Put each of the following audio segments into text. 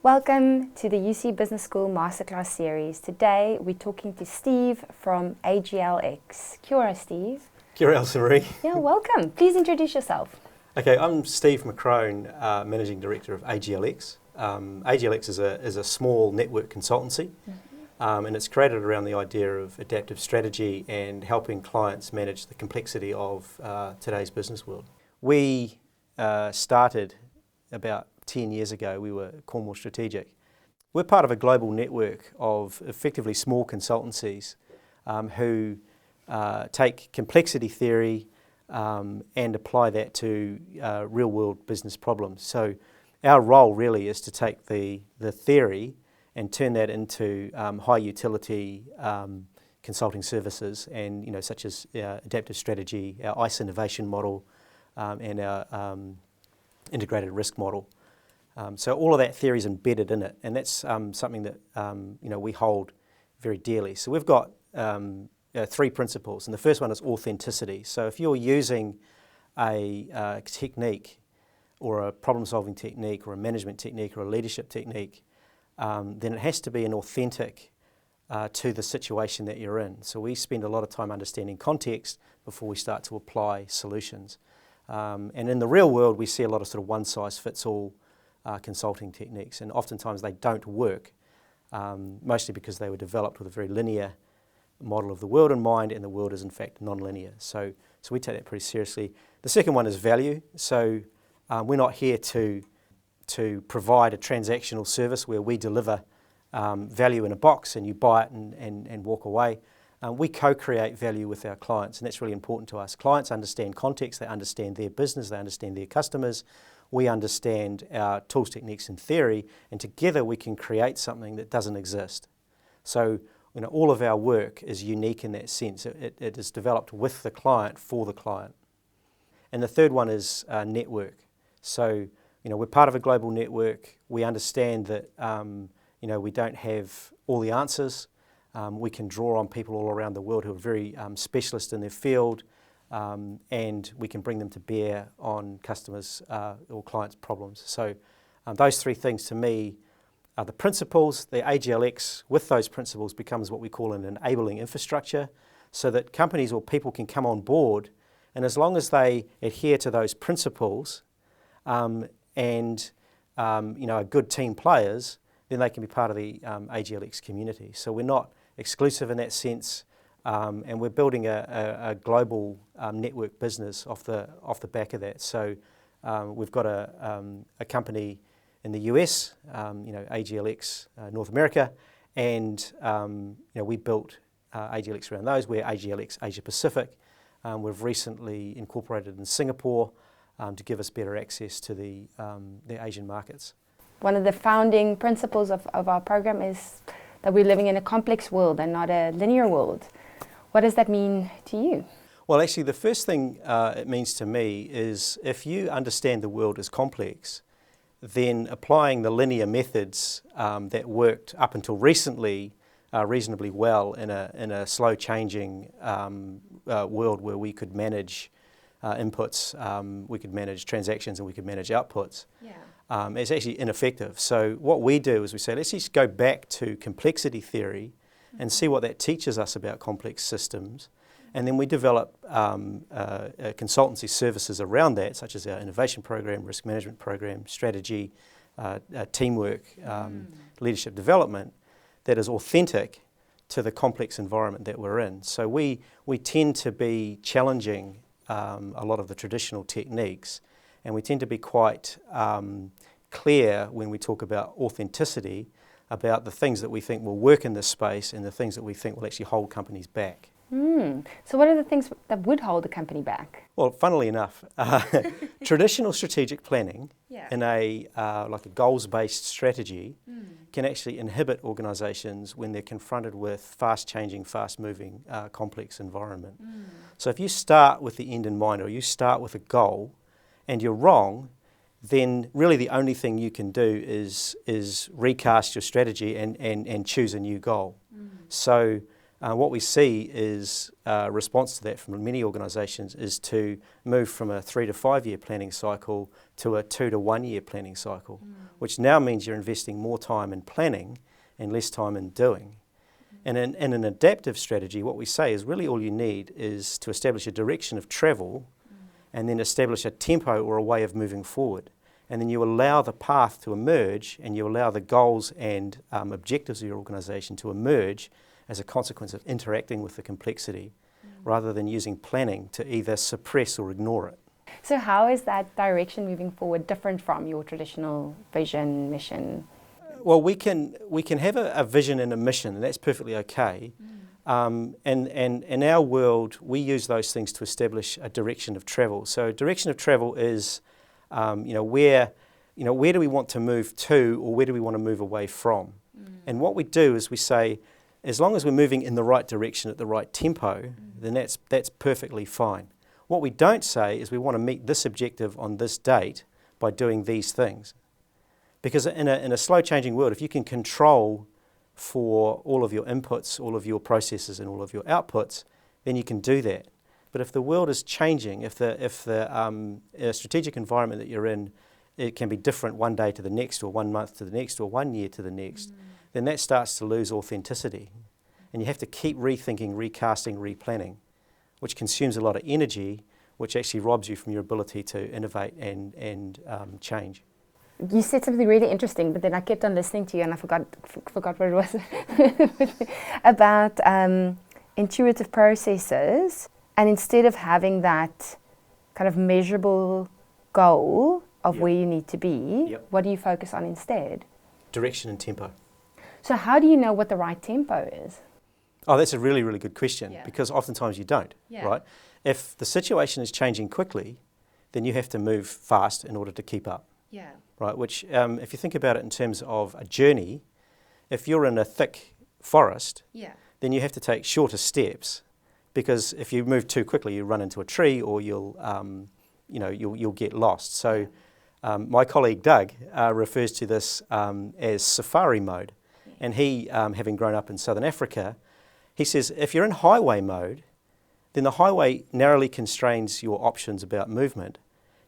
Welcome to the UC Business School Masterclass series. Today we're talking to Steve from AGLX. Kia ora, Steve. Kia ora, Elsa-Marie. Yeah, welcome. Please introduce yourself. Okay, I'm Steve McCrone, Managing Director of AGLX. AGLX is a small network consultancy, and it's created around the idea of adaptive strategy and helping clients manage the complexity of today's business world. We started about 10 years ago. We were Cornwall Strategic. We're part of a global network of effectively small consultancies who take complexity theory and apply that to real-world business problems. So our role really is to take the theory and turn that into high-utility consulting services, and such as adaptive strategy, our ICE innovation model, and our integrated risk model. So all of that theory is embedded in it, and that's something that we hold very dearly. So we've got three principles, and the first one is authenticity. So if you're using a technique or a problem-solving technique or a management technique or a leadership technique, then it has to be an authentic to the situation that you're in. So we spend a lot of time understanding context before we start to apply solutions. And in the real world, we see a lot of sort of one-size-fits-all consulting techniques, and oftentimes they don't work, mostly because they were developed with a very linear model of the world in mind, and the world is in fact non-linear. So we take that pretty seriously. The second one is value. So we're not here to provide a transactional service where we deliver value in a box and you buy it and walk away. We co-create value with our clients, and that's really important to us. Clients understand context, they understand their business, they understand their customers. We understand our tools, techniques and theory, and together we can create something that doesn't exist. So all of our work is unique in that sense. It is developed with the client, for the client. And the third one is network. So we're part of a global network. We understand that we don't have all the answers. We can draw on people all around the world who are very specialist in their field, and we can bring them to bear on customers' or clients' problems. So those three things to me are the principles. The AGLX with those principles becomes what we call an enabling infrastructure, so that companies or people can come on board, and as long as they adhere to those principles and are good team players, then they can be part of the AGLX community. So we're not exclusive in that sense, and we're building a global network business off the back of that. So we've got a company in the US, AGLX North America, and we built AGLX around those. We're AGLX Asia Pacific. We've recently incorporated in Singapore to give us better access to the Asian markets. One of the founding principles of our program is that we're living in a complex world and not a linear world. What does that mean to you? Well, actually, the first thing it means to me is if you understand the world as complex, then applying the linear methods that worked up until recently reasonably well in a slow-changing world where we could manage inputs, we could manage transactions, and we could manage outputs. Yeah. It's actually ineffective. So what we do is we say, let's just go back to complexity theory and see what that teaches us about complex systems. And then we develop consultancy services around that, such as our innovation program, risk management program, strategy, teamwork, leadership development, that is authentic to the complex environment that we're in. So we tend to be challenging a lot of the traditional techniques, and we tend to be quite clear when we talk about authenticity, about the things that we think will work in this space and the things that we think will actually hold companies back. So what are the things that would hold a company back? Well, funnily enough, traditional strategic planning in a goals-based strategy can actually inhibit organisations when they're confronted with fast-changing, fast-moving, complex environment. So if you start with the end in mind, or you start with a goal, and you're wrong, then really the only thing you can do is recast your strategy and choose a new goal. So what we see is response to that from many organisations is to move from a 3 to 5 year planning cycle to a 2 to 1 year planning cycle, which now means you're investing more time in planning and less time in doing. And in an adaptive strategy, what we say is really all you need is to establish a direction of travel and then establish a tempo or a way of moving forward. And then you allow the path to emerge and you allow the goals and objectives of your organisation to emerge as a consequence of interacting with the complexity rather than using planning to either suppress or ignore it. So how is that direction moving forward different from your traditional vision, mission? Well, we can have a vision and a mission, and that's perfectly okay. And in our world, we use those things to establish a direction of travel. So direction of travel is, where do we want to move to, or where do we want to move away from? And what we do is we say, as long as we're moving in the right direction at the right tempo, then that's perfectly fine. What we don't say is we want to meet this objective on this date by doing these things. Because in a slow-changing world, if you can control for all of your inputs, all of your processes and all of your outputs, then you can do that. But if the world is changing, if the strategic environment that you're in, it can be different one day to the next, or 1 month to the next, or 1 year to the next, then that starts to lose authenticity. And you have to keep rethinking, recasting, replanning, which consumes a lot of energy, which actually robs you from your ability to innovate and change. You said something really interesting, but then I kept on listening to you and I forgot what it was about intuitive processes. And instead of having that kind of measurable goal of where you need to be, what do you focus on instead? Direction and tempo. So how do you know what the right tempo is? Oh, that's a really, really good question, because oftentimes you don't, right? If the situation is changing quickly, then you have to move fast in order to keep up. Right, which if you think about it in terms of a journey, if you're in a thick forest, then you have to take shorter steps, because if you move too quickly, you run into a tree or you'll get lost. So my colleague Doug refers to this as safari mode, and he, having grown up in Southern Africa, he says if you're in highway mode, then the highway narrowly constrains your options about movement.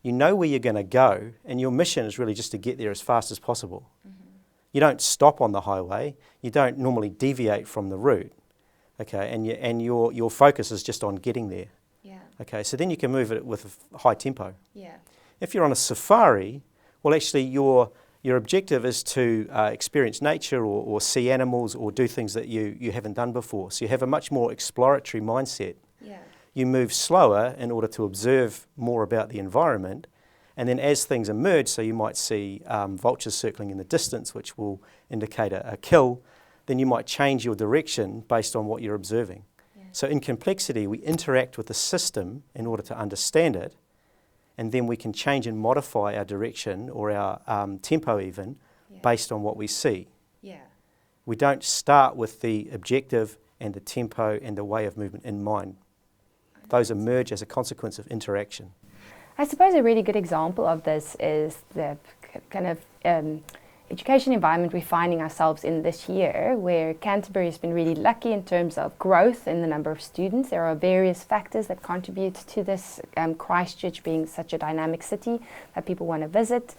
You know where you're going to go, and your mission is really just to get there as fast as possible. You don't stop on the highway. You don't normally deviate from the route, okay? And your focus is just on getting there. Okay, so then you can move it with a high tempo. If you're on a safari, well, actually your objective is to experience nature or see animals or do things that you haven't done before. So you have a much more exploratory mindset. You move slower in order to observe more about the environment, and then as things emerge, so you might see vultures circling in the distance, which will indicate a kill, then you might change your direction based on what you're observing. So in complexity, we interact with the system in order to understand it, and then we can change and modify our direction or our tempo even based on what we see. We don't start with the objective and the tempo and the way of movement in mind. Those emerge as a consequence of interaction. I suppose a really good example of this is the kind of education environment we're finding ourselves in this year, where Canterbury has been really lucky in terms of growth in the number of students. There are various factors that contribute to this, Christchurch being such a dynamic city that people want to visit.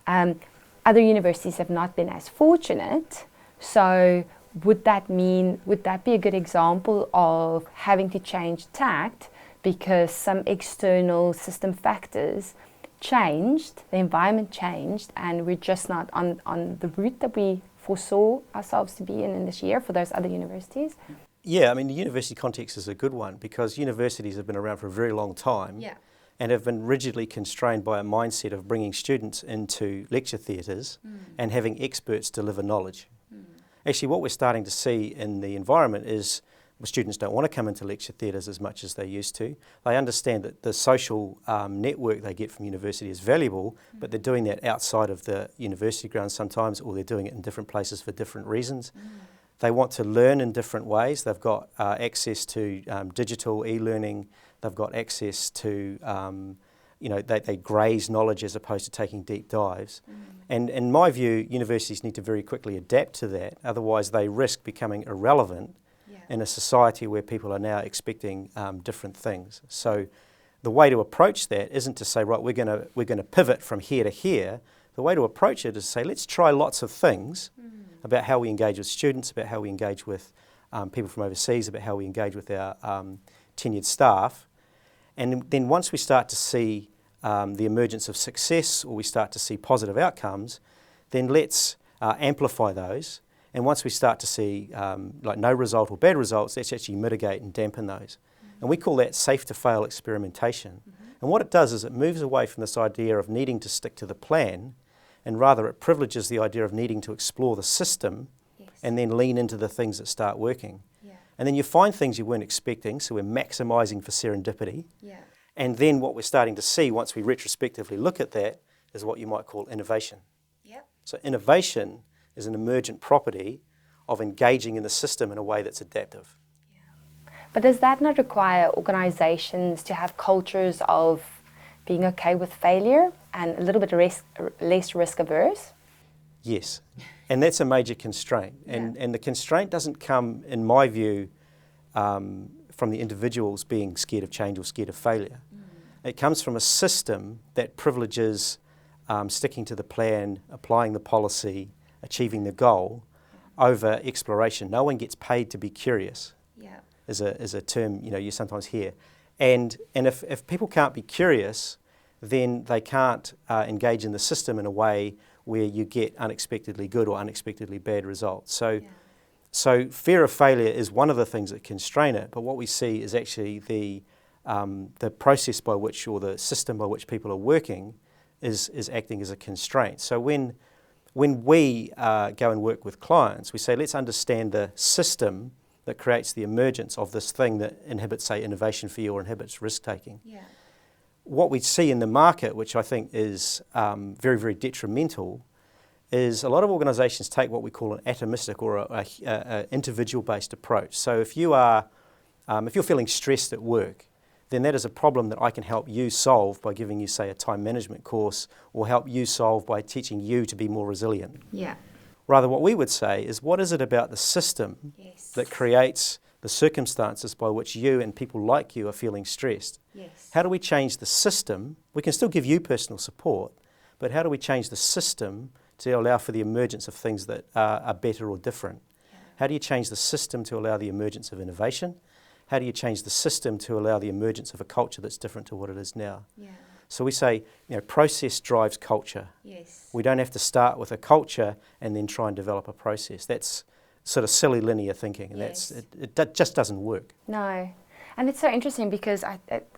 Other universities have not been as fortunate, so would that be a good example of having to change tact because some external system factors changed, the environment changed, and we're just not on the route that we foresaw ourselves to be in this year for those other universities? Yeah, I mean, the university context is a good one because universities have been around for a very long time and have been rigidly constrained by a mindset of bringing students into lecture theatres and having experts deliver knowledge. Actually, what we're starting to see in the environment is students don't want to come into lecture theatres as much as they used to. They understand that the social network they get from university is valuable, but they're doing that outside of the university grounds sometimes, or they're doing it in different places for different reasons. They want to learn in different ways. They've got access to digital e-learning. They've got access to, they graze knowledge as opposed to taking deep dives. And in my view, universities need to very quickly adapt to that. Otherwise, they risk becoming irrelevant in a society where people are now expecting different things. So the way to approach that isn't to say, right, we're going to pivot from here to here. The way to approach it is to say, let's try lots of things about how we engage with students, about how we engage with people from overseas, about how we engage with our tenured staff. And then once we start to see the emergence of success, or we start to see positive outcomes, then let's amplify those. And once we start to see like no result or bad results, let's actually mitigate and dampen those. And we call that safe to fail experimentation. And what it does is it moves away from this idea of needing to stick to the plan, and rather it privileges the idea of needing to explore the system and then lean into the things that start working. And then you find things you weren't expecting, so we're maximising for serendipity. And then what we're starting to see once we retrospectively look at that is what you might call innovation. So innovation is an emergent property of engaging in the system in a way that's adaptive. But does that not require organizations to have cultures of being okay with failure and a little bit less risk averse? Yes, and that's a major constraint. And the constraint doesn't come, in my view, from the individuals being scared of change or scared of failure. It comes from a system that privileges sticking to the plan, applying the policy, achieving the goal over exploration. No one gets paid to be curious. Is a term you sometimes hear, and if people can't be curious, then they can't engage in the system in a way where you get unexpectedly good or unexpectedly bad results. So fear of failure is one of the things that constrain it. But what we see is actually the process by which, or the system by which people are working, is acting as a constraint. So when we go and work with clients, we say, let's understand the system that creates the emergence of this thing that inhibits, say, innovation for you or inhibits risk-taking. What we see in the market, which I think is very, very detrimental, is a lot of organisations take what we call an atomistic or a individual-based approach. So if you're feeling stressed at work, then that is a problem that I can help you solve by giving you, say, a time management course, or help you solve by teaching you to be more resilient. Rather, what we would say is, what is it about the system that creates the circumstances by which you and people like you are feeling stressed? How do we change the system? We can still give you personal support, but how do we change the system to allow for the emergence of things that are better or different? How do you change the system to allow the emergence of innovation? How do you change the system to allow the emergence of a culture that's different to what it is now? So we say, process drives culture. We don't have to start with a culture and then try and develop a process. That's sort of silly linear thinking, and it just doesn't work. No. And it's so interesting because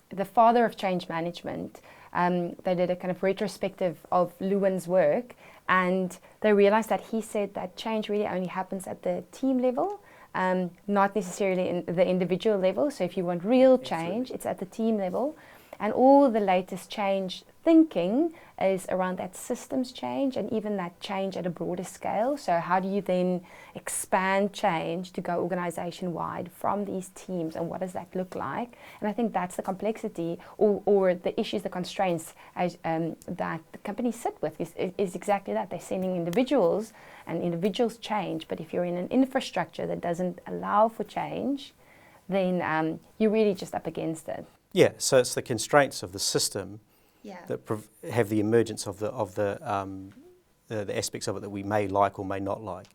the father of change management, they did a kind of retrospective of Lewin's work, and they realized that he said that change really only happens at the team level, not necessarily in the individual level. So if you want real change, it's at the team level. And all the latest change thinking is around that systems change, and even that change at a broader scale. So how do you then expand change to go organization-wide from these teams, and what does that look like? And I think that's the complexity or the issues, the constraints that the companies sit with is exactly that. They're sending individuals, and individuals change, but if you're in an infrastructure that doesn't allow for change, then you're really just up against it. Yeah, so it's the constraints of the system that have the emergence of the aspects of it that we may like or may not like.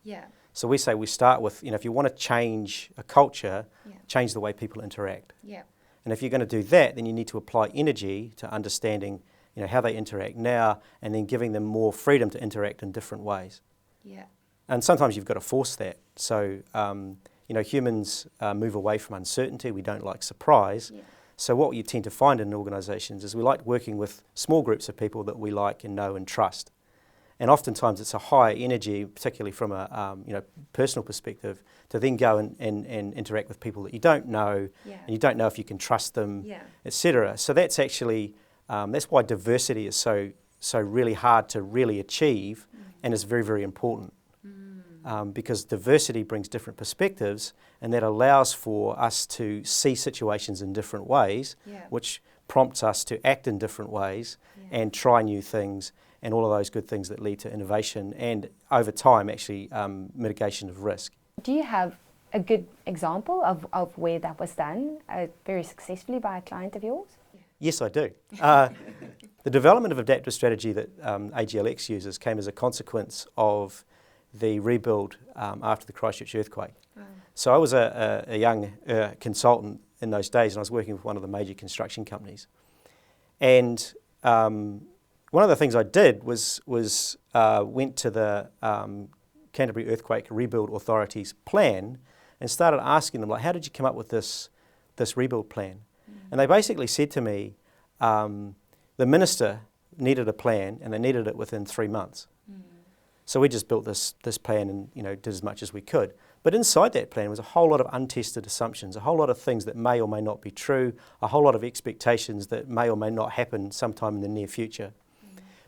So we say we start with, if you want to change a culture, change the way people interact. And if you're going to do that, then you need to apply energy to understanding, how they interact now, and then giving them more freedom to interact in different ways. And sometimes you've got to force that. So, humans move away from uncertainty. We don't like surprise. So what you tend to find in organisations is we like working with small groups of people that we like and know and trust. And oftentimes it's a high energy, particularly from a personal perspective, to then go and interact with people that you don't know, and you don't know if you can trust them, etc. So that's actually, that's why diversity is so really hard to really achieve, and is very, very important. Because diversity brings different perspectives, and that allows for us to see situations in different ways, which prompts us to act in different ways and try new things, and all of those good things that lead to innovation and, over time, actually mitigation of risk. Do you have a good example of where that was done very successfully by a client of yours? Yes, I do. The development of adaptive strategy that AGLX uses came as a consequence of the rebuild after the Christchurch earthquake. Wow. So I was a young consultant in those days, and I was working with one of the major construction companies. And one of the things I did was went to the Canterbury Earthquake Rebuild Authority's plan and started asking them, like, how did you come up with this rebuild plan? And they basically said to me, the minister needed a plan, and they needed it within 3 months. So we just built this plan and did as much as we could. But inside that plan was a whole lot of untested assumptions, a whole lot of things that may or may not be true, a whole lot of expectations that may or may not happen sometime in the near future.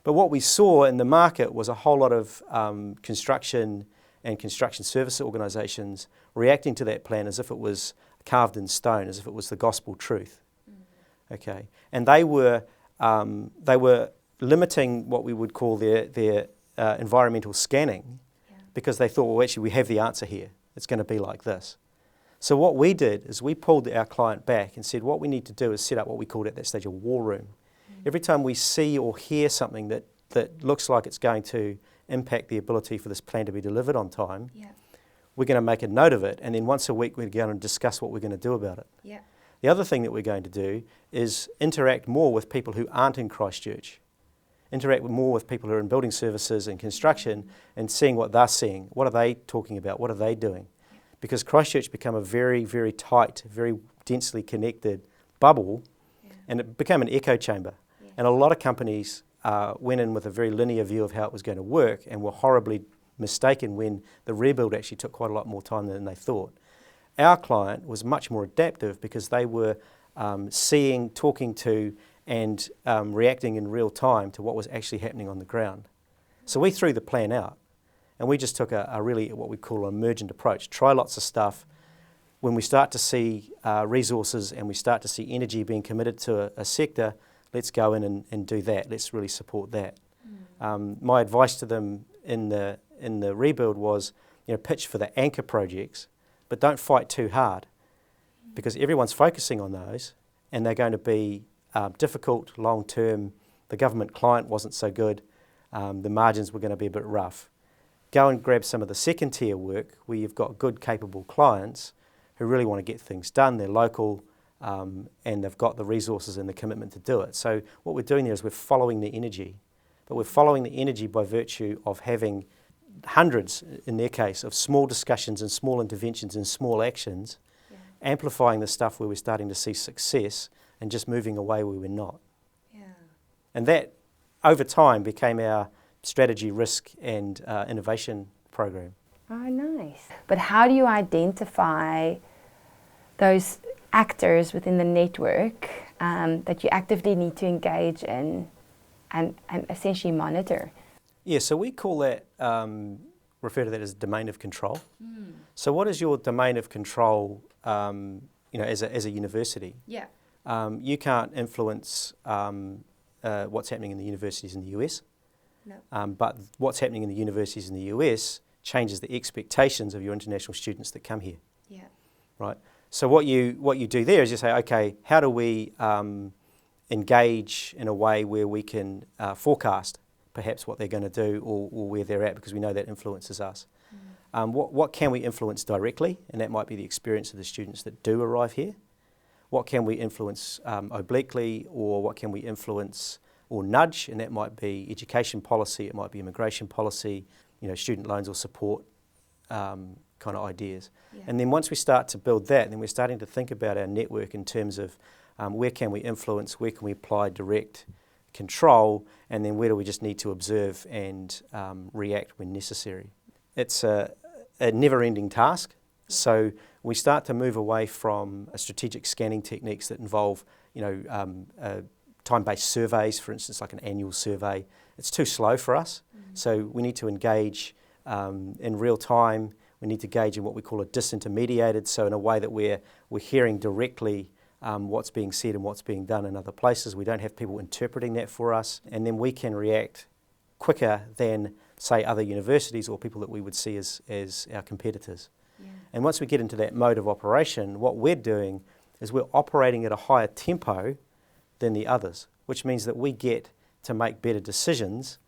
But what we saw in the market was a whole lot of construction and construction service organisations reacting to that plan as if it was carved in stone, as if it was the gospel truth. Okay, and they were limiting what we would call their environmental scanning, because they thought, well, actually, we have the answer here. It's going to be like this. So what we did is we pulled our client back and said, what we need to do is set up what we called at that stage a war room. Every time we see or hear something that looks like it's going to impact the ability for this plan to be delivered on time, we're going to make a note of it, and then once a week we're going to discuss what we're going to do about it. The other thing that we're going to do is interact more with people who aren't in Christchurch, interact more with people who are in building services and construction, and seeing what they're seeing. What are they talking about? What are they doing? Because Christchurch became a very, very tight, very densely connected bubble, and it became an echo chamber. And a lot of companies went in with a very linear view of how it was going to work, and were horribly mistaken when the rebuild actually took quite a lot more time than they thought. Our client was much more adaptive because they were seeing, talking to, and reacting in real time to what was actually happening on the ground. So we threw the plan out, and we just took a really what we call an emergent approach. Try lots of stuff. When we start to see resources and we start to see energy being committed to a sector, let's go in and do that. Let's really support that. My advice to them in the rebuild was, pitch for the anchor projects, but don't fight too hard, because everyone's focusing on those, and they're going to be difficult, long-term. The government client wasn't so good. The margins were going to be a bit rough. Go and grab some of the second-tier work where you've got good, capable clients who really want to get things done. They're local, and they've got the resources and the commitment to do it. So what we're doing there is we're following the energy. But we're following the energy by virtue of having hundreds, in their case, of small discussions and small interventions and small actions, amplifying the stuff where we're starting to see success, and just moving away where we're not. And that, over time, became our strategy, risk and innovation program. Oh, nice. But how do you identify those actors within the network that you actively need to engage in and essentially monitor? Yeah, so we call that, refer to that as domain of control. So what is your domain of control, as a university? You can't influence what's happening in the universities in the US. No. But what's happening in the universities in the US changes the expectations of your international students that come here. Right? So what you do there is you say, okay, how do we engage in a way where we can forecast perhaps what they're going to do or where they're at, because we know that influences us. What can we influence directly? And that might be the experience of the students that do arrive here. What can we influence obliquely, or what can we influence or nudge? And that might be education policy, it might be immigration policy, student loans or support kind of ideas. And then once we start to build that, then we're starting to think about our network in terms of where can we influence, where can we apply direct control, and then where do we just need to observe and react when necessary. It's a never-ending task. So we start to move away from strategic scanning techniques that involve, time-based surveys, for instance, like an annual survey. It's too slow for us. So we need to engage in real time. We need to engage in what we call a disintermediated, so in a way that we're hearing directly what's being said and what's being done in other places. We don't have people interpreting that for us, and then we can react quicker than, say, other universities or people that we would see as our competitors. And once we get into that mode of operation, what we're doing is we're operating at a higher tempo than the others, which means that we get to make better decisions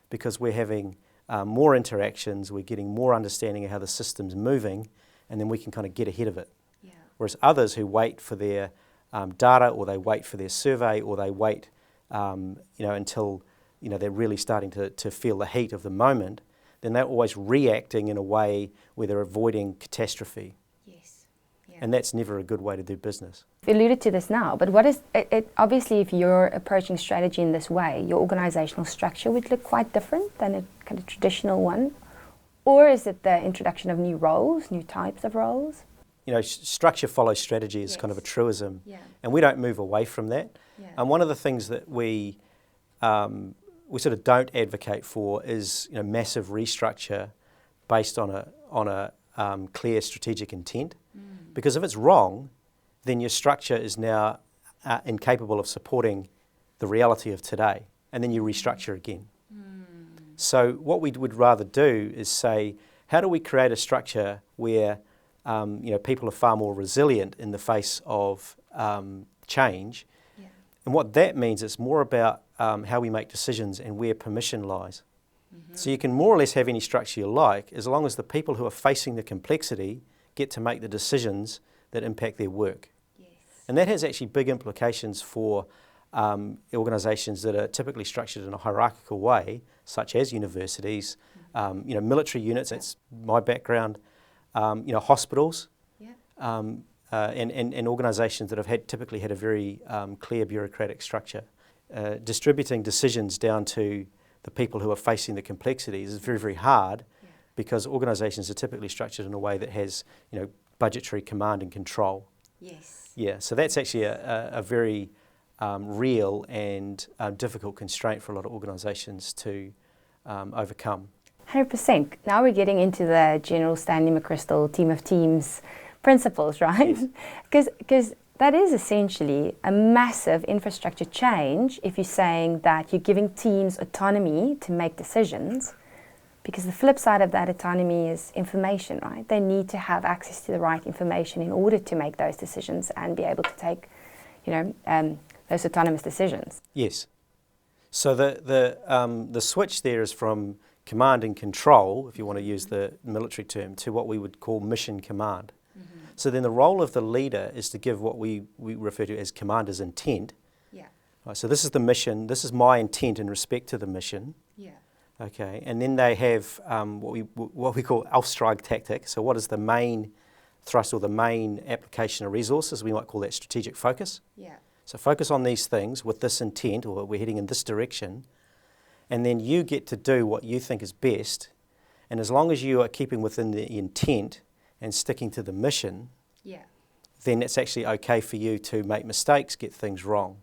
because we're having more interactions, we're getting more understanding of how the system's moving, and then we can kind of get ahead of it. Yeah. Whereas others who wait for their data, or they wait for their survey, or they wait until they're really starting to feel the heat of the moment, then they're always reacting in a way where they're avoiding catastrophe. Yes. Yeah. And that's never a good way to do business. You alluded to this now, but what is it? Obviously, if you're approaching strategy in this way, your organizational structure would look quite different than a kind of traditional one. Or is it the introduction of new roles, new types of roles? Structure follows strategy is kind of a truism, and we don't move away from that. And one of the things that we sort of don't advocate for is massive restructure based on a clear strategic intent, because if it's wrong, then your structure is now incapable of supporting the reality of today, and then you restructure again. So what we would rather do is say, how do we create a structure where people are far more resilient in the face of change? And what that means is more about how we make decisions and where permission lies. So you can more or less have any structure you like, as long as the people who are facing the complexity get to make the decisions that impact their work. And that has actually big implications for organisations that are typically structured in a hierarchical way, such as universities, military units, that's my background, hospitals, and organisations that have typically had a very clear bureaucratic structure. Distributing decisions down to the people who are facing the complexities is very, very hard because organisations are typically structured in a way that has, budgetary command and control. Yeah, so that's actually a very real and difficult constraint for a lot of organisations to overcome. 100%. Now we're getting into the general Stanley McChrystal team of teams principles, right? Because that is essentially a massive infrastructure change if you're saying that you're giving teams autonomy to make decisions, because the flip side of that autonomy is information, right? They need to have access to the right information in order to make those decisions and be able to take, those autonomous decisions. Yes. So the switch there is from command and control, if you want to use the military term, to what we would call mission command. So then the role of the leader is to give what we refer to as commander's intent. Right, so this is the mission, this is my intent in respect to the mission. Okay, and then they have what we call Auftrag tactic. So what is the main thrust or the main application of resources? We might call that strategic focus. So focus on these things with this intent, or we're heading in this direction, and then you get to do what you think is best. And as long as you are keeping within the intent and sticking to the mission, then it's actually okay for you to make mistakes, get things wrong.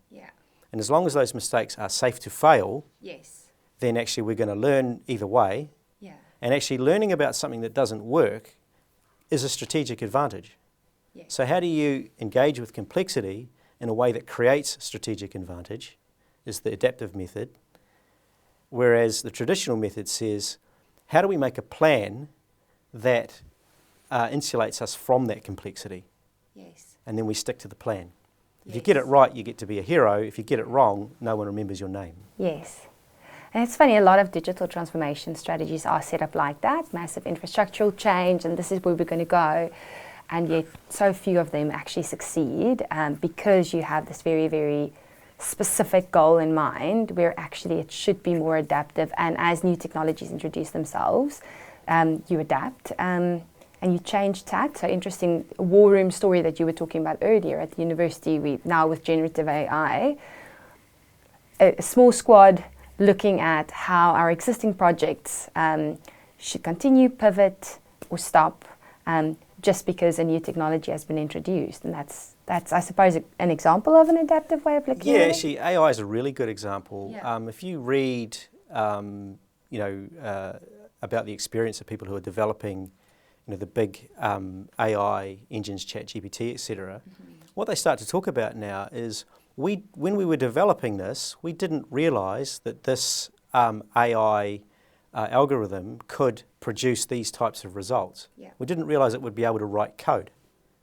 And as long as those mistakes are safe to fail, then actually we're going to learn either way. And actually learning about something that doesn't work is a strategic advantage. So how do you engage with complexity in a way that creates strategic advantage is the adaptive method, whereas the traditional method says, how do we make a plan that insulates us from that complexity? And then we stick to the plan. If you get it right, you get to be a hero. If you get it wrong, no one remembers your name. And it's funny, a lot of digital transformation strategies are set up like that, massive infrastructural change, and this is where we're going to go. And yet so few of them actually succeed because you have this very, very specific goal in mind, where actually it should be more adaptive. And as new technologies introduce themselves, you adapt and you change tact. So interesting war room story that you were talking about earlier at the university. We now with generative AI, a small squad looking at how our existing projects should continue, pivot, or stop, just because a new technology has been introduced. And that's I suppose, an example of an adaptive way of looking at it. Actually, AI is a really good example. If you read, about the experience of people who are developing, the big AI engines, ChatGPT, etc., what they start to talk about now is when we were developing this, we didn't realise that this AI algorithm could produce these types of results. Yeah. We didn't realise it would be able to write code.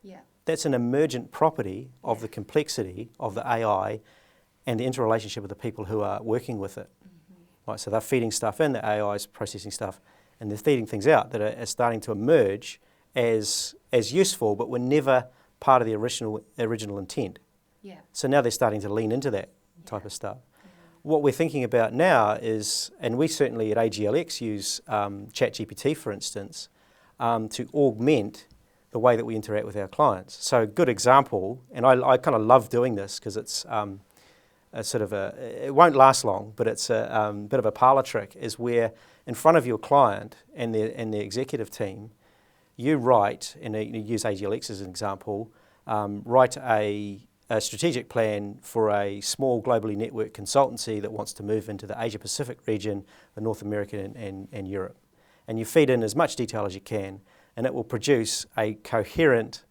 Yeah. That's an emergent property of the complexity of the AI and the interrelationship of the people who are working with it. Right, so they're feeding stuff in, the AI is processing stuff, and they're feeding things out that are starting to emerge as useful, but were never part of the original intent. Yeah. So now they're starting to lean into that type of stuff. What we're thinking about now is, and we certainly at AGLX use ChatGPT, for instance, to augment the way that we interact with our clients. So a good example, and I kind of love doing this because it's it won't last long, but it's a bit of a parlor trick, is where in front of your client and the executive team, you write, and you use AGLX as an example, write a strategic plan for a small globally networked consultancy that wants to move into the Asia Pacific region, the North America and Europe. And you feed in as much detail as you can, and it will produce a coherent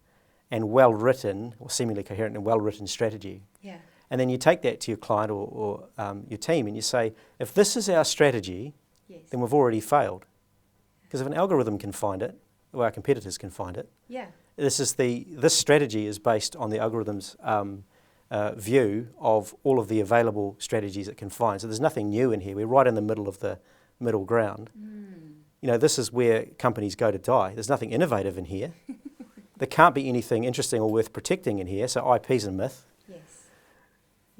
and well-written, or seemingly coherent and well-written strategy. Yeah. And then you take that to your client or your team and you say, if this is our strategy, then we've already failed. Because if an algorithm can find it, or our competitors can find it, this strategy is based on the algorithm's view of all of the available strategies it can find. So there's nothing new in here. We're right in the middle of the middle ground. You know, this is where companies go to die. There's nothing innovative in here. There can't be anything interesting or worth protecting in here, so IP's a myth.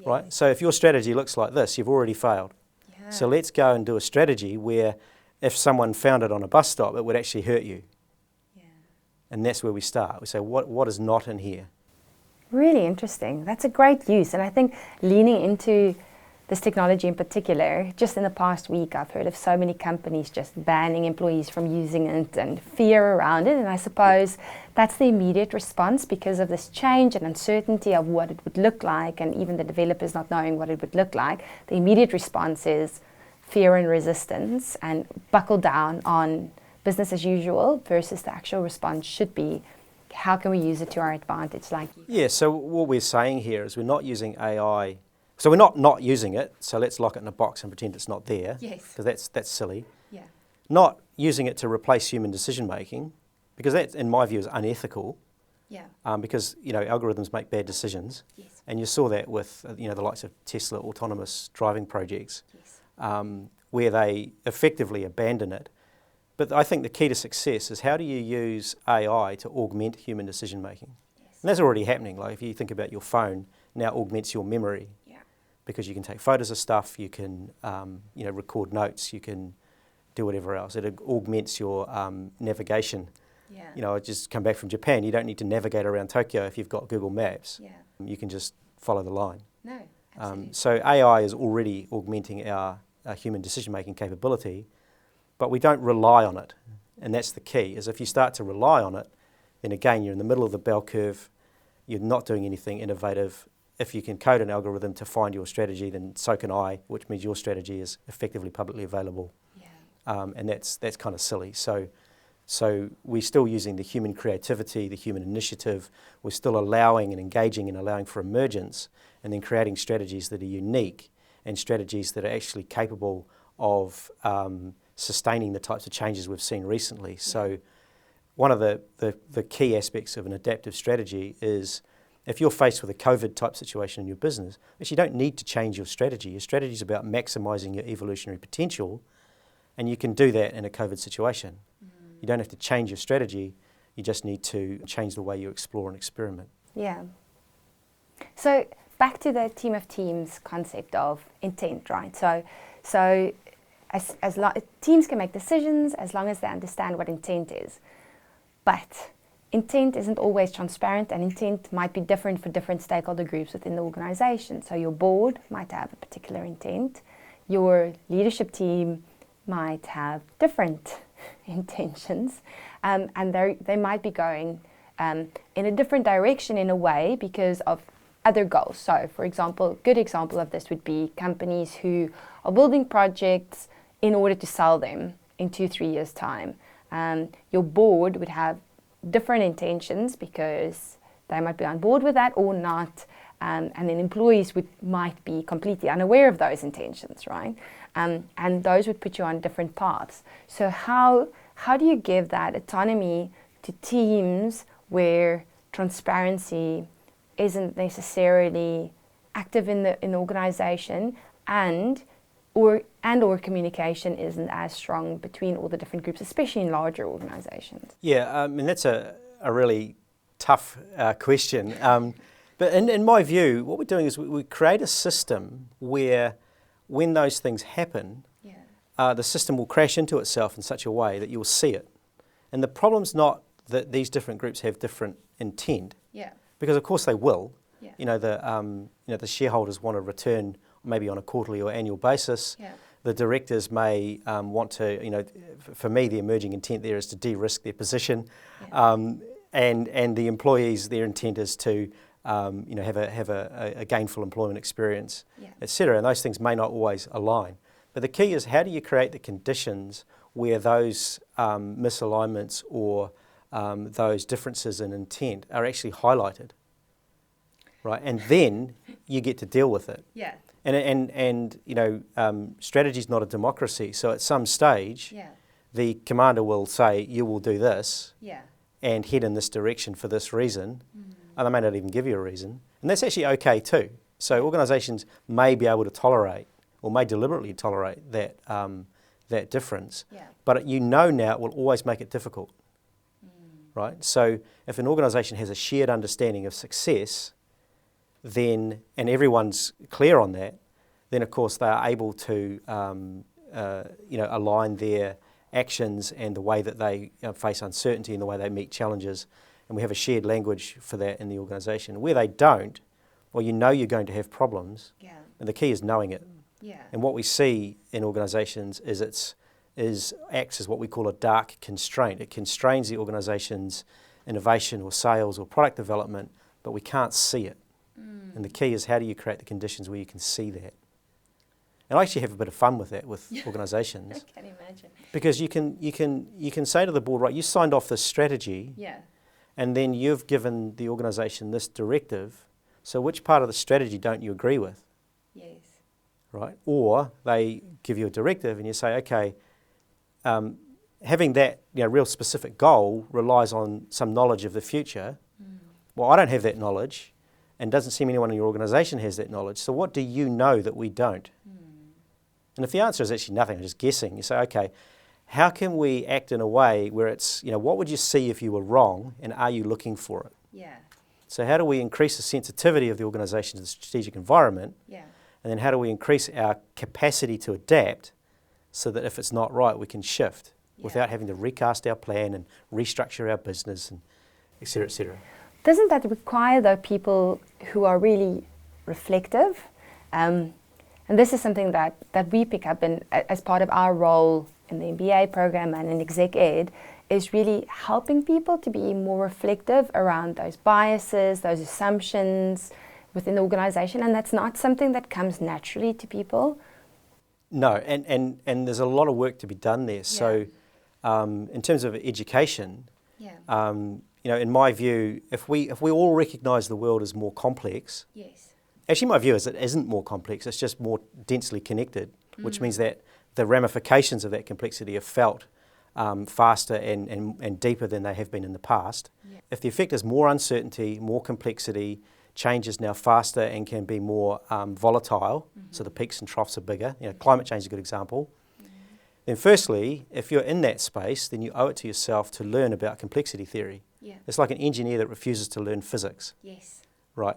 Right? So if your strategy looks like this, you've already failed. Yeah. So let's go and do a strategy where if someone found it on a bus stop, it would actually hurt you. Yeah. And that's where we start. We say, what is not in here? Really interesting. That's a great use. And I think leaning into this technology in particular, just in the past week, I've heard of so many companies just banning employees from using it and fear around it. And I suppose that's the immediate response because of this change and uncertainty of what it would look like, and even the developers not knowing what it would look like. The immediate response is fear and resistance and buckle down on business as usual versus the actual response should be, how can we use it to our advantage? Yeah, so what we're saying here is we're not using AI. So we're not using it, so let's lock it in a box and pretend it's not there. Yes. Because that's silly. Yeah. Not using it to replace human decision making, because that, in my view, is unethical. Yeah. Because algorithms make bad decisions. Yes. And you saw that with the likes of Tesla autonomous driving projects, where they effectively abandon it. But I think the key to success is how do you use AI to augment human decision making? Yes. And that's already happening. Like if you think about your phone, now augments your memory. Because you can take photos of stuff, you can record notes, you can do whatever else. It augments your navigation. Yeah. I just come back from Japan. You don't need to navigate around Tokyo if you've got Google Maps. Yeah. You can just follow the line. No, absolutely. So AI is already augmenting our human decision-making capability, but we don't rely on it. And that's the key, is if you start to rely on it, then again, you're in the middle of the bell curve, you're not doing anything innovative. If you can code an algorithm to find your strategy, then so can I, which means your strategy is effectively publicly available. Yeah. And that's kind of silly. So we're still using the human creativity, the human initiative. We're still allowing and engaging and allowing for emergence, and then creating strategies that are unique and strategies that are actually capable of sustaining the types of changes we've seen recently. Yeah. So one of the key aspects of an adaptive strategy is, if you're faced with a COVID type situation in your business, actually you don't need to change your strategy. Your strategy is about maximising your evolutionary potential, and you can do that in a COVID situation. You don't have to change your strategy, you just need to change the way you explore and experiment. Yeah. So back to the team of teams concept of intent, right? So teams can make decisions as long as they understand what intent is. But intent isn't always transparent, and intent might be different for different stakeholder groups within the organization. So your board might have a particular intent. Your leadership team might have different intentions, and they might be going in a different direction in a way because of other goals. So, for example, a good example of this would be companies who are building projects in order to sell them in 2-3 years' time. Your board would have different intentions because they might be on board with that or not, and then employees might be completely unaware of those intentions, right? And those would put you on different paths. So how do you give that autonomy to teams where transparency isn't necessarily active in the organization, and or communication isn't as strong between all the different groups, especially in larger organizations? Yeah, I mean, that's a really tough question. But in my view, what we're doing is we create a system where when those things happen, the system will crash into itself in such a way that you'll see it. And the problem's not that these different groups have different intent, because of course they will. The shareholders want a return maybe on a quarterly or annual basis. The directors may want to, for me, the emerging intent there is to de-risk their position, and the employees, their intent is to have a gainful employment experience, etc. And those things may not always align. But the key is, how do you create the conditions where those misalignments or those differences in intent are actually highlighted, right? And then you get to deal with it. And strategy is not a democracy. So at some stage, the commander will say, "You will do this," and head in this direction for this reason. And they may not even give you a reason, and that's actually okay too. So organisations may be able to tolerate, or may deliberately tolerate that difference. But now it will always make it difficult, right? So if an organisation has a shared understanding of success, then, and everyone's clear on that, then of course they are able to align their actions and the way that they face uncertainty and the way they meet challenges, and we have a shared language for that in the organisation. Where they don't, well, you're going to have problems, and the key is knowing it. And what we see in organisations is acts as what we call a dark constraint. It constrains the organisation's innovation or sales or product development, but we can't see it. And the key is, how do you create the conditions where you can see that? And I actually have a bit of fun with that with organisations. I can imagine. Because you can say to the board, right, you signed off this strategy, and then you've given the organisation this directive, so which part of the strategy don't you agree with? Right? Or they give you a directive and you say, okay, having that real specific goal relies on some knowledge of the future. Well, I don't have that knowledge, and doesn't seem anyone in your organisation has that knowledge. So what do you know that we don't? And if the answer is actually nothing, I'm just guessing, you say, okay, how can we act in a way where it's, what would you see if you were wrong, and are you looking for it? So how do we increase the sensitivity of the organisation to the strategic environment? And then how do we increase our capacity to adapt so that if it's not right, we can shift without having to recast our plan and restructure our business, and et cetera, et cetera. Doesn't that require, though, people who are really reflective? And this is something that we pick up as part of our role in the MBA program and in Exec Ed, is really helping people to be more reflective around those biases, those assumptions within the organisation. And that's not something that comes naturally to people. No, and there's a lot of work to be done there. So in terms of education, in my view, if we all recognise the world as more complex, actually my view is it isn't more complex, it's just more densely connected, which means that the ramifications of that complexity are felt faster and deeper than they have been in the past. If the effect is more uncertainty, more complexity, change is now faster and can be more volatile, so the peaks and troughs are bigger, climate change is a good example, then firstly, if you're in that space, then you owe it to yourself to learn about complexity theory. It's like an engineer that refuses to learn physics. Right.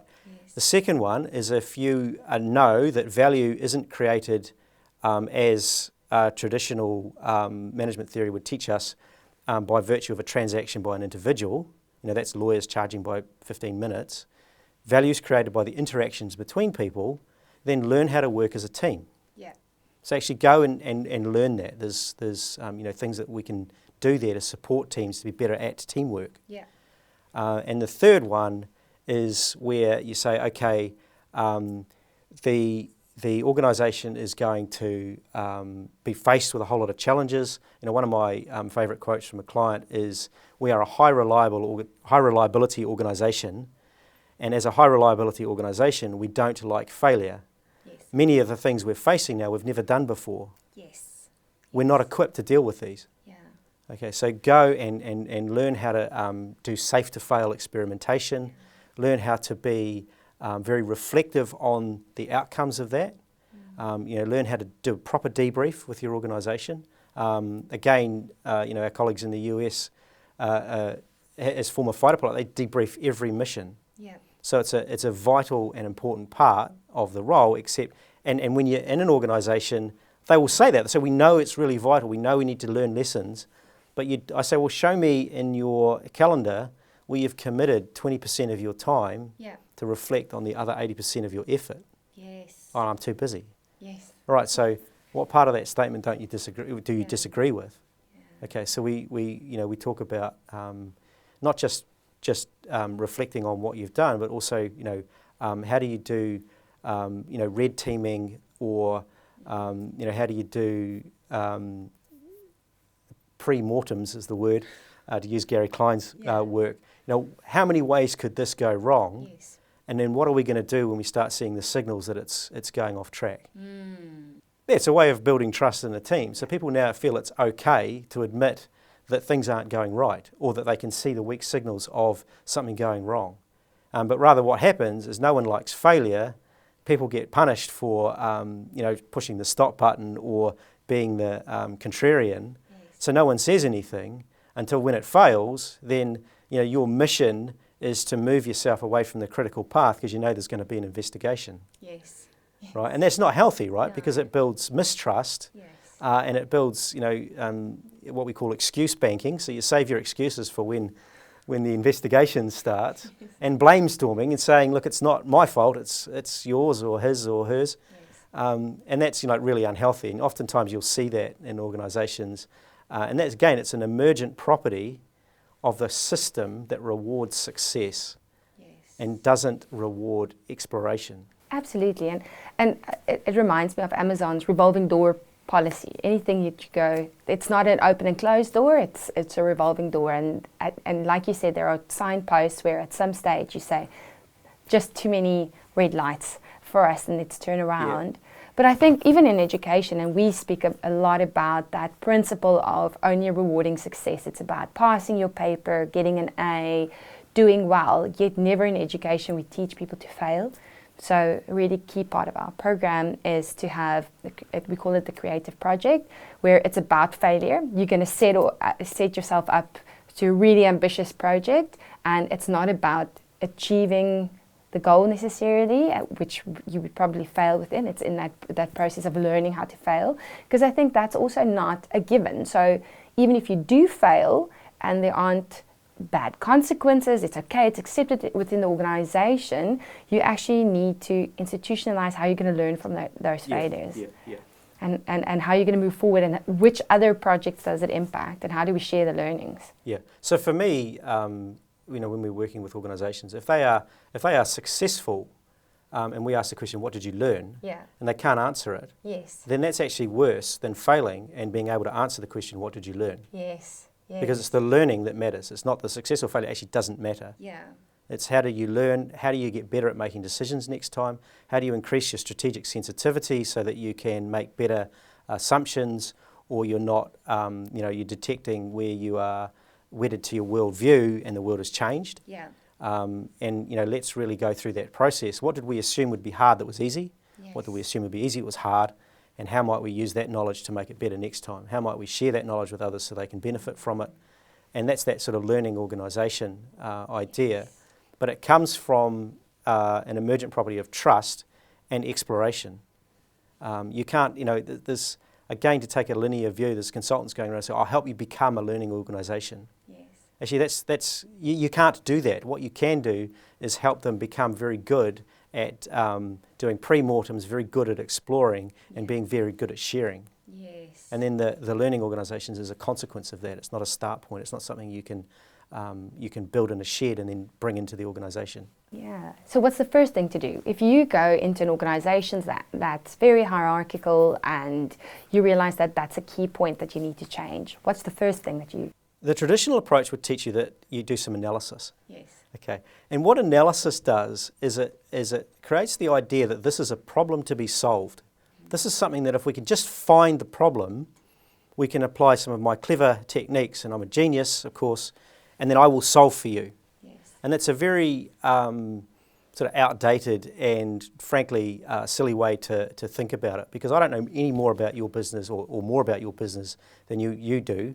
The second one is, if you know that value isn't created as traditional management theory would teach us by virtue of a transaction by an individual, that's lawyers charging by 15 minutes, value is created by the interactions between people, then learn how to work as a team. So actually go and learn that. There's things that we can do there to support teams to be better at teamwork. And the third one is where you say, okay, the organisation is going to be faced with a whole lot of challenges. One of my favourite quotes from a client is, "We are a high reliability organisation, And as a high reliability organisation, we don't like failure. Yes. Many of the things we're facing now we've never done before. Yes. We're not equipped to deal with these. Yeah. Okay, so go and learn how to do safe to fail experimentation, learn how to be very reflective on the outcomes of that. Learn how to do a proper debrief with your organisation. Again, our colleagues in the US, as former fighter pilot, they debrief every mission. Yeah. So it's a vital and important part of the role. And when you're in an organisation, they will say that. So we know it's really vital. We know we need to learn lessons. But I say, well, show me in your calendar where you've committed 20% of your time to reflect on the other 80% of your effort. Yes. Oh, I'm too busy. Yes. All right, so what part of that statement do you disagree with? Yeah. Okay, so we talk about not just reflecting on what you've done, but also how do you do red teaming, or how do you do pre-mortems is the word to use Gary Klein's work. How many ways could this go wrong? Yes. And then what are we going to do when we start seeing the signals that it's going off track? Yeah, it's a way of building trust in the team. So people now feel it's okay to admit that things aren't going right, or that they can see the weak signals of something going wrong. But rather what happens is no one likes failure. People get punished for pushing the stop button or being the contrarian. Yes. So no one says anything until when it fails, then your mission is to move yourself away from the critical path because you know there's going to be an investigation. Yes. Yes. Right? And that's not healthy, right? No. Because it builds mistrust. Yes. And it builds, what we call excuse banking. So you save your excuses for when the investigation starts, and blame storming and saying, look, it's not my fault, it's yours or his or hers. Yes. And that's really unhealthy. And oftentimes you'll see that in organisations. And that's, again, it's an emergent property of the system that rewards success and doesn't reward exploration. Absolutely, and it reminds me of Amazon's revolving door policy. Anything you go, it's not an open and closed door, it's a revolving door. And like you said, there are signposts where at some stage you say, just too many red lights for us and let's turn around. Yeah. But I think even in education, and we speak a lot about that principle of only rewarding success. It's about passing your paper, getting an A, doing well, yet never in education we teach people to fail. So a really key part of our program is to have, we call it the creative project, where it's about failure. You're going to set yourself up to a really ambitious project, and it's not about achieving the goal necessarily, which you would probably fail within. It's in that process of learning how to fail, because I think that's also not a given. So even if you do fail and there aren't bad consequences, it's okay, it's accepted within the organization, you actually need to institutionalize how you're going to learn from those failures. And how you're going to move forward, and which other projects does it impact, and how do we share the learnings? Yeah. So for me, when we're working with organisations, if they are successful, and we ask the question, "What did you learn?" and they can't answer it, then that's actually worse than failing and being able to answer the question, "What did you learn?" Yes. Because it's the learning that matters. It's not the success or failure. Actually, doesn't matter. Yeah. It's how do you learn? How do you get better at making decisions next time? How do you increase your strategic sensitivity so that you can make better assumptions, or you're not, you're detecting where you are wedded to your worldview and the world has changed. Yeah. Let's really go through that process. What did we assume would be hard that was easy? Yes. What did we assume would be easy that was hard? And how might we use that knowledge to make it better next time? How might we share that knowledge with others so they can benefit from it? And that's that sort of learning organisation idea. Yes. But it comes from an emergent property of trust and exploration. You can't, there's, again, to take a linear view, there's consultants going around and say, I'll help you become a learning organisation. Yes. Actually, you can't do that. What you can do is help them become very good at doing pre-mortems, very good at exploring, and being very good at sharing. Yes. And then the learning organisations is a consequence of that. It's not a start point. It's not something you can build in a shed and then bring into the organisation. Yeah. So what's the first thing to do? If you go into an organisation that's very hierarchical and you realise that that's a key point that you need to change, what's the first thing that you... The traditional approach would teach you that you do some analysis. Yes. Okay, and what analysis does is it creates the idea that this is a problem to be solved. This is something that if we can just find the problem, we can apply some of my clever techniques, and I'm a genius, of course, and then I will solve for you. Yes. And that's a very sort of outdated and frankly silly way to think about it, because I don't know any more about your business or more about your business than you do.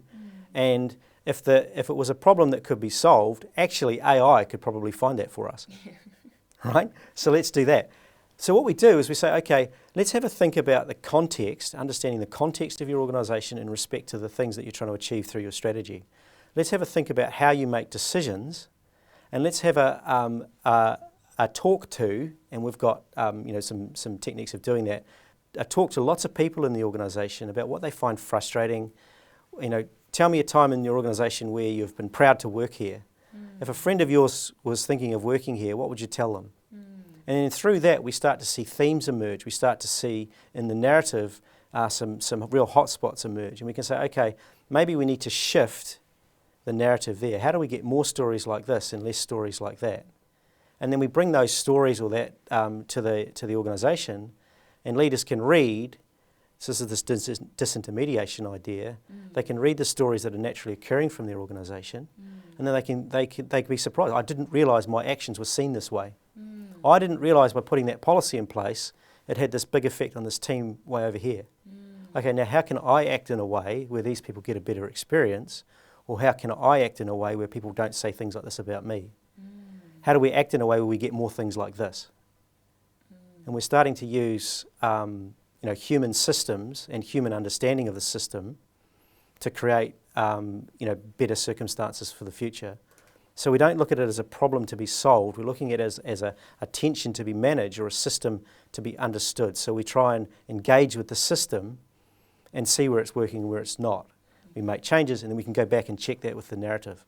And if it was a problem that could be solved, actually AI could probably find that for us. Right? So let's do that. So what we do is we say, okay, let's have a think about the context, understanding the context of your organisation in respect to the things that you're trying to achieve through your strategy. Let's have a think about how you make decisions, and let's have a talk to, and we've got some techniques of doing that, a talk to lots of people in the organisation about what they find frustrating. Tell me a time in your organisation where you've been proud to work here. If a friend of yours was thinking of working here, what would you tell them? And then through that, we start to see themes emerge. We start to see in the narrative some real hotspots emerge. And we can say, okay, maybe we need to shift the narrative there. How do we get more stories like this and less stories like that? And then we bring those stories or that to the organisation, and leaders can read. So this is this disintermediation idea. They can read the stories that are naturally occurring from their organisation, and then they can be surprised. I didn't realise my actions were seen this way. I didn't realise by putting that policy in place it had this big effect on this team way over here. Okay, now how can I act in a way where these people get a better experience, or how can I act in a way where people don't say things like this about me? How do we act in a way where we get more things like this? And we're starting to use human systems and human understanding of the system to create better circumstances for the future. So we don't look at it as a problem to be solved. We're looking at it as a tension to be managed, or a system to be understood. So we try and engage with the system and see where it's working and where it's not. We make changes, and then we can go back and check that with the narrative.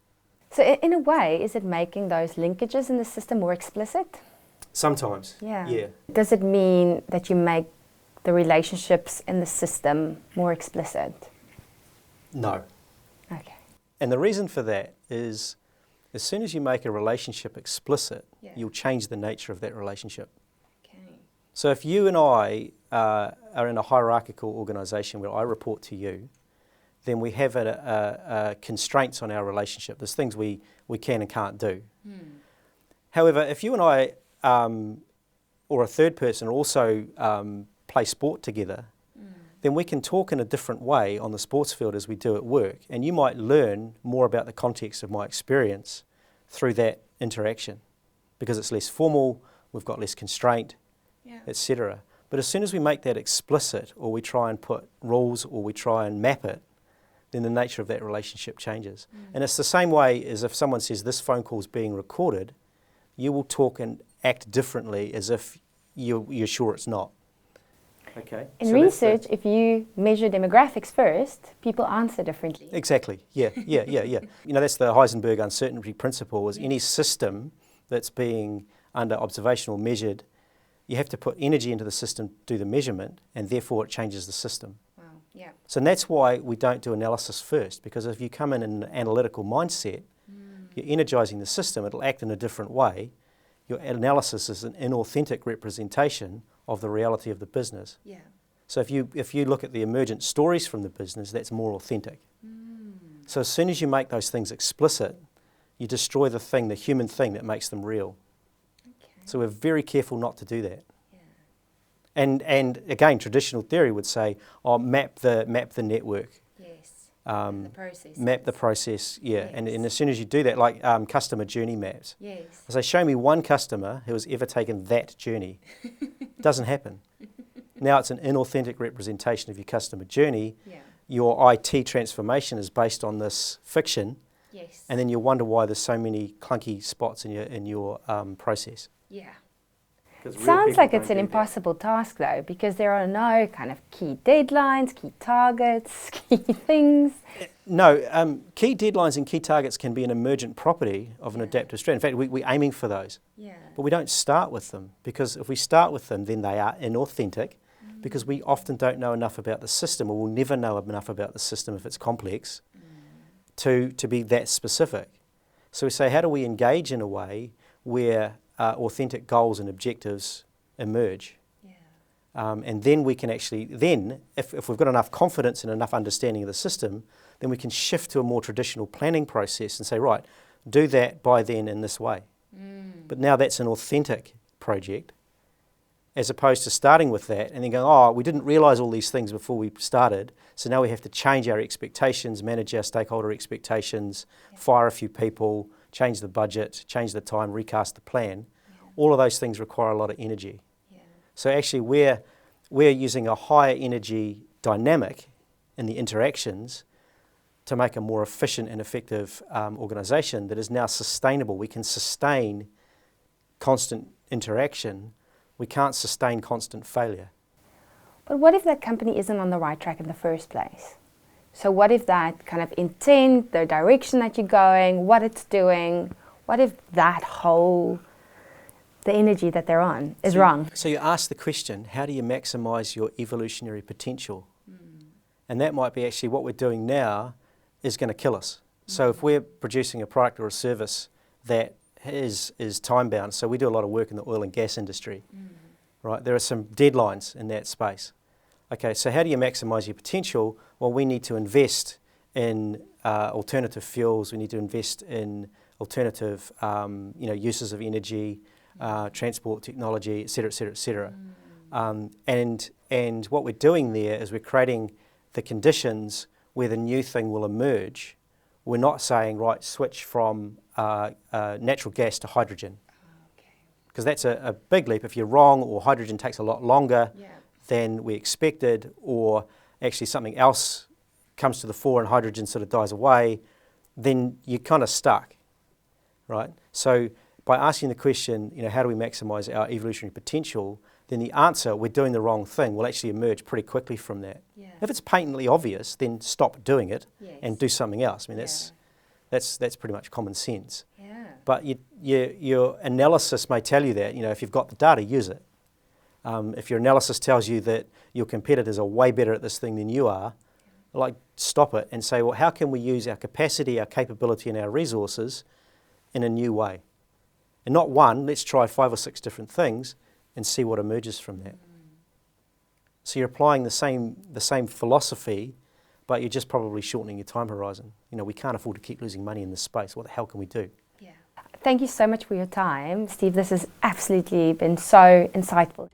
So in a way, is it making those linkages in the system more explicit? Sometimes. Yeah. Does it mean that you make the relationships in the system more explicit? No. Okay. And the reason for that is, as soon as you make a relationship explicit, you'll change the nature of that relationship. Okay. So if you and I are in a hierarchical organisation where I report to you, then we have constraints on our relationship. There's things we can and can't do. However, if you and I or a third person also play sport together, then we can talk in a different way on the sports field as we do at work. And you might learn more about the context of my experience through that interaction, because it's less formal, we've got less constraint, etc. But as soon as we make that explicit, or we try and put rules, or we try and map it, then the nature of that relationship changes. And it's the same way as if someone says this phone call is being recorded, you will talk and act differently as if you're sure it's not. Okay. In research, if you measure demographics first, people answer differently. Exactly. Yeah. That's the Heisenberg uncertainty principle. Is any system that's being under observation or measured, you have to put energy into the system to do the measurement, and therefore it changes the system. Wow. Yeah. So that's why we don't do analysis first, because if you come in an analytical mindset, you're energising the system, it'll act in a different way. Your analysis is an inauthentic representation of the reality of the business. Yeah. So if you look at the emergent stories from the business, that's more authentic. So as soon as you make those things explicit, you destroy the human thing that makes them real. Okay. So we're very careful not to do that. Yeah. And again, traditional theory would say, map the network. Yes. Um, the process. Map the process, yeah. Yes. And as soon as you do that, like customer journey maps. Yes. I say, show me one customer who has ever taken that journey. It doesn't happen. Now it's an inauthentic representation of your customer journey. Yeah. Your IT transformation is based on this fiction, Yes. and then you wonder why there's so many clunky spots in your process. Yeah. Sounds like it's an impossible task though, because there are no kind of key deadlines, key targets, key things. No, key deadlines and key targets can be an emergent property of an adaptive strategy. In fact, we're aiming for those. Yeah. But we don't start with them, because if we start with them, then they are inauthentic, because we often don't know enough about the system, or will never know enough about the system if it's complex, to be that specific. So we say, how do we engage in a way where authentic goals and objectives emerge? And then we can actually, if we've got enough confidence and enough understanding of the system, then we can shift to a more traditional planning process and say, right, do that by then in this way. But now that's an authentic project, as opposed to starting with that and then going, oh, we didn't realise all these things before we started, so now we have to change our expectations, manage our stakeholder expectations, fire a few people, change the budget, change the time, recast the plan. All of those things require a lot of energy. So actually we're using a higher energy dynamic in the interactions to make a more efficient and effective organisation that is now sustainable. We can sustain constant interaction. We can't sustain constant failure. But what if that company isn't on the right track in the first place? So what if that kind of intent, the direction that you're going, what it's doing, what if that whole, the energy that they're on is wrong? So you ask the question, how do you maximise your evolutionary potential? And that might be actually what we're doing now is going to kill us. So if we're producing a product or a service that is time bound, so we do a lot of work in the oil and gas industry, right? There are some deadlines in that space. Okay, so how do you maximise your potential? Well, we need to invest in alternative fuels. We need to invest in alternative, uses of energy, transport technology, et cetera, et cetera, et cetera. And what we're doing there is we're creating the conditions where the new thing will emerge. We're not saying, right, switch from natural gas to hydrogen. Because that's a big leap. If you're wrong, or hydrogen takes a lot longer than we expected, or actually something else comes to the fore and hydrogen sort of dies away, then you're kind of stuck, right? So by asking the question, how do we maximise our evolutionary potential, then the answer, we're doing the wrong thing, will actually emerge pretty quickly from that. If it's patently obvious, then stop doing it and do something else. I mean, that's pretty much common sense. But your analysis may tell you that, if you've got the data, use it. If your analysis tells you that your competitors are way better at this thing than you are, stop it and say, well, how can we use our capacity, our capability and our resources in a new way? And not one, let's try 5 or 6 different things and see what emerges from that. So you're applying the same philosophy, but you're just probably shortening your time horizon. We can't afford to keep losing money in this space. What the hell can we do? Thank you so much for your time, Steve. This has absolutely been so insightful.